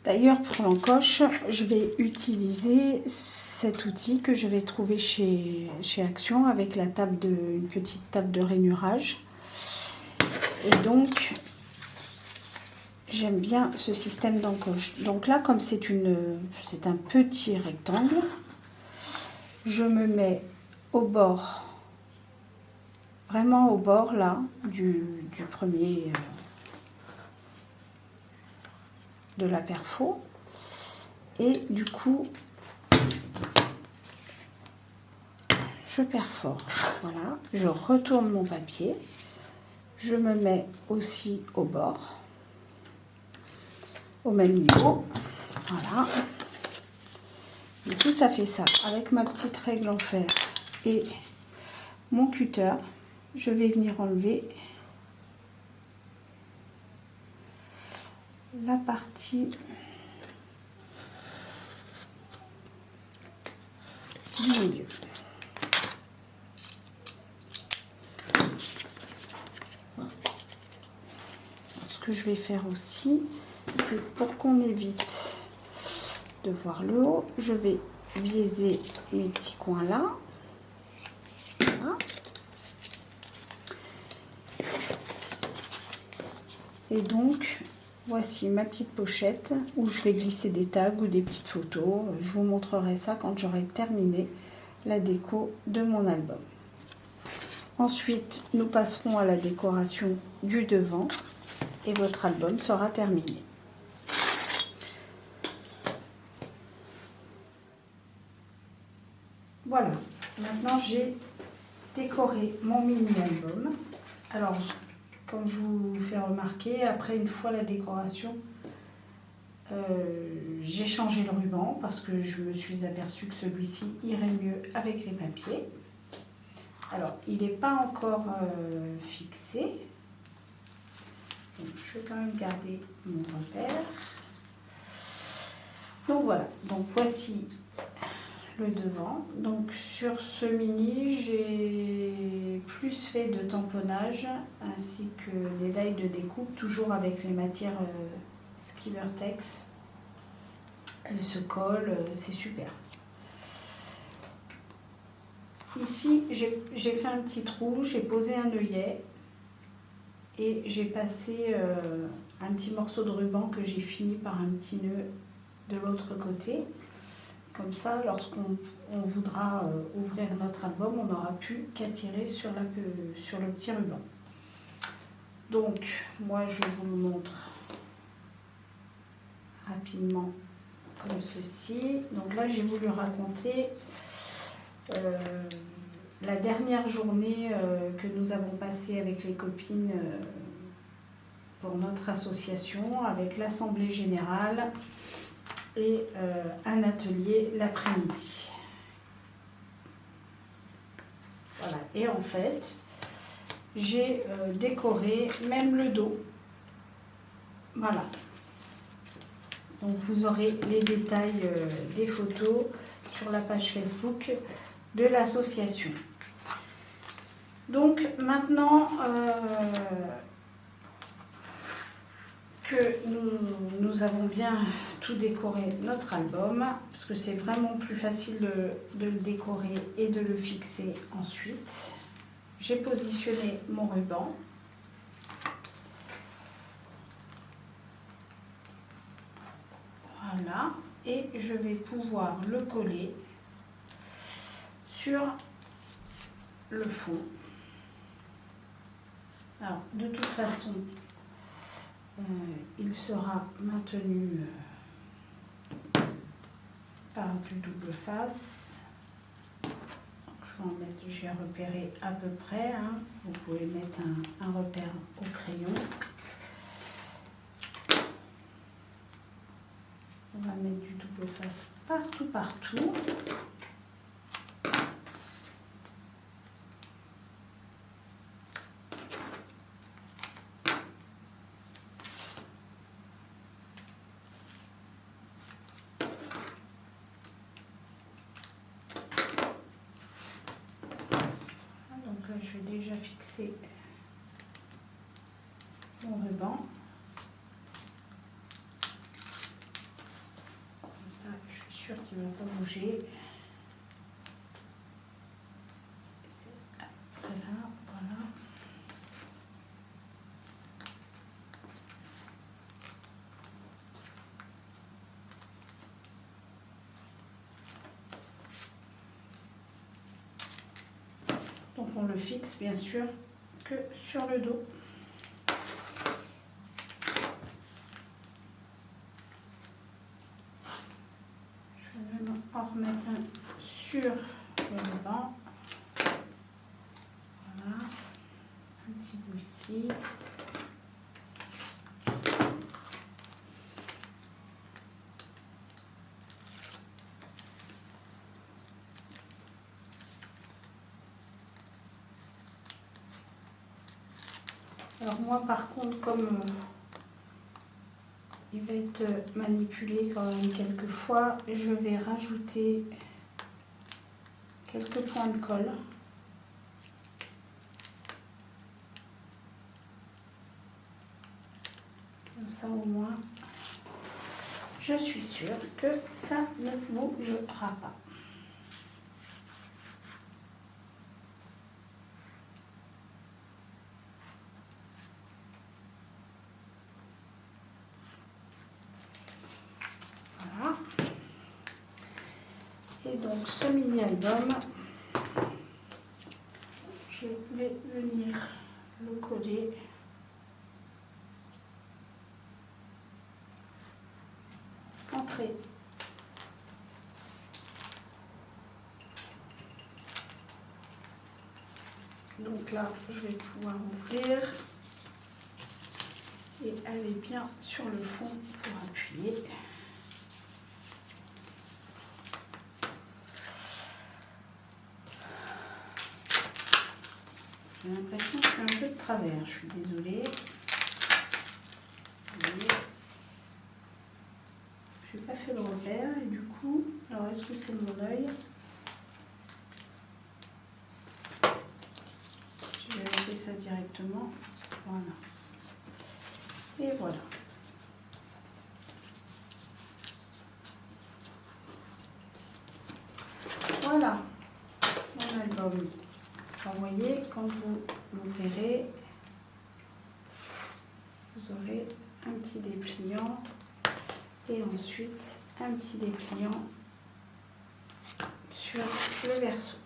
D'ailleurs, pour l'encoche, je vais utiliser cet outil que je vais trouver chez Action avec la une petite table de rainurage. Et donc, j'aime bien ce système d'encoche. Donc là, comme c'est un petit rectangle, je me mets au bord, vraiment au bord là, du premier de la perfo. Et du coup, je perfore. Voilà, je retourne mon papier. Je me mets aussi au bord, au même niveau. Voilà. Du coup, ça fait ça. Avec ma petite règle en fer et mon cutter, je vais venir enlever la partie du milieu. Ce que je vais faire aussi, c'est pour qu'on évite de voir le haut, je vais biaiser mes petits coins là. Voilà. Et donc, voici ma petite pochette où je vais glisser des tags ou des petites photos. Je vous montrerai ça quand j'aurai terminé la déco de mon album. Ensuite, nous passerons à la décoration du devant et votre album sera terminé. Voilà, maintenant j'ai décoré mon mini-album. Alors, comme je vous fais remarquer, après une fois la décoration, j'ai changé le ruban parce que je me suis aperçue que celui-ci irait mieux avec les papiers. Alors, il n'est pas encore fixé. Donc, je vais quand même garder mon repère. Donc voilà, donc voici le devant. Donc sur ce mini, j'ai plus fait de tamponnage ainsi que des dailles de découpe, toujours avec les matières Skivertex. Elles se collent, c'est super. Ici, j'ai fait un petit trou, j'ai posé un œillet et j'ai passé un petit morceau de ruban que j'ai fini par un petit nœud de l'autre côté. Comme ça, lorsqu'on voudra ouvrir notre album, on n'aura plus qu'à tirer sur le petit ruban. Donc, moi, je vous le montre rapidement comme ceci. Donc là, j'ai voulu raconter la dernière journée que nous avons passée avec les copines pour notre association, avec l'assemblée générale et un atelier l'après-midi. Voilà, et en fait, j'ai décoré même le dos. Voilà. Donc vous aurez les détails des photos sur la page Facebook de l'association. Donc maintenant que nous avons bien tout décoré notre album, parce que c'est vraiment plus facile de le décorer et de le fixer ensuite, j'ai positionné mon ruban. Voilà, et je vais pouvoir le coller sur le fond. Alors, de toute façon, il sera maintenu par du double face. Donc, je vais en mettre, j'ai repéré à peu près. Hein. Vous pouvez mettre un repère au crayon. On va mettre du double face partout. Donc là, je vais déjà fixer mon ruban. sûr qu'il ne va pas bouger. Voilà, voilà. Donc on le fixe bien sûr que sur le dos. Je vais même en remettre un sur le ruban. Voilà, un petit bout ici. Alors moi par contre, comme il va être manipulé quand même quelques fois, je vais rajouter quelques points de colle. Comme ça au moins, je suis sûre que ça ne bougera pas. Voilà. Et donc ce mini-album, je vais venir le coller centré. Donc là, je vais pouvoir ouvrir et aller bien sur le fond pour appuyer. J'ai l'impression que c'est un peu de travers, je suis désolée. Je n'ai pas fait le repère et du coup, alors est-ce que c'est mon œil? Je vais vérifier ça directement. Voilà. Et voilà. Voilà mon album. Vous voyez, quand vous l'ouvrirez, vous aurez un petit dépliant et ensuite un petit dépliant sur le verso.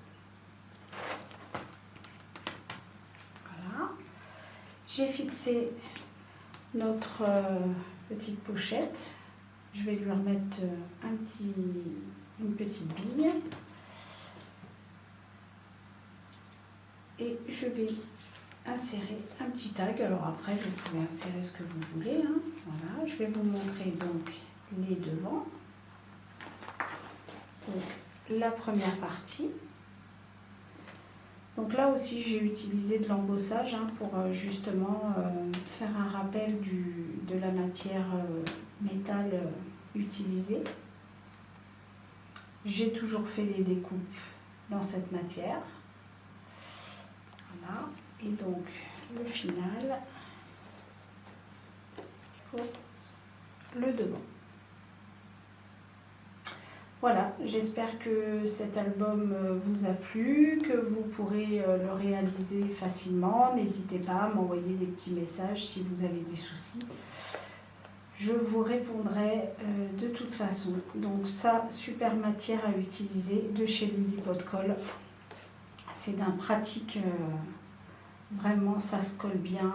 Voilà. J'ai fixé notre petite pochette. Je vais lui remettre une petite bille. Et je vais insérer un petit tag. Alors après, vous pouvez insérer ce que vous voulez. Hein. Voilà, je vais vous montrer donc les devants. Donc la première partie. Donc là aussi, j'ai utilisé de l'embossage hein, pour justement faire un rappel de la matière métal utilisée. J'ai toujours fait les découpes dans cette matière. Voilà. Et donc le final pour le devant. Voilà, j'espère que cet album vous a plu, que vous pourrez le réaliser facilement. N'hésitez pas à m'envoyer des petits messages si vous avez des soucis. Je vous répondrai de toute façon. Donc ça, super matière à utiliser de chez Lily Pot de Colle. C'est d'un pratique, vraiment ça se colle bien.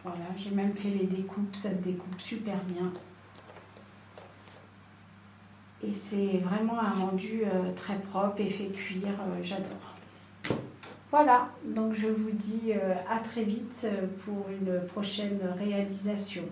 Voilà, j'ai même fait les découpes, ça se découpe super bien. Et c'est vraiment un rendu très propre et fait cuire, j'adore. Voilà, donc je vous dis à très vite pour une prochaine réalisation.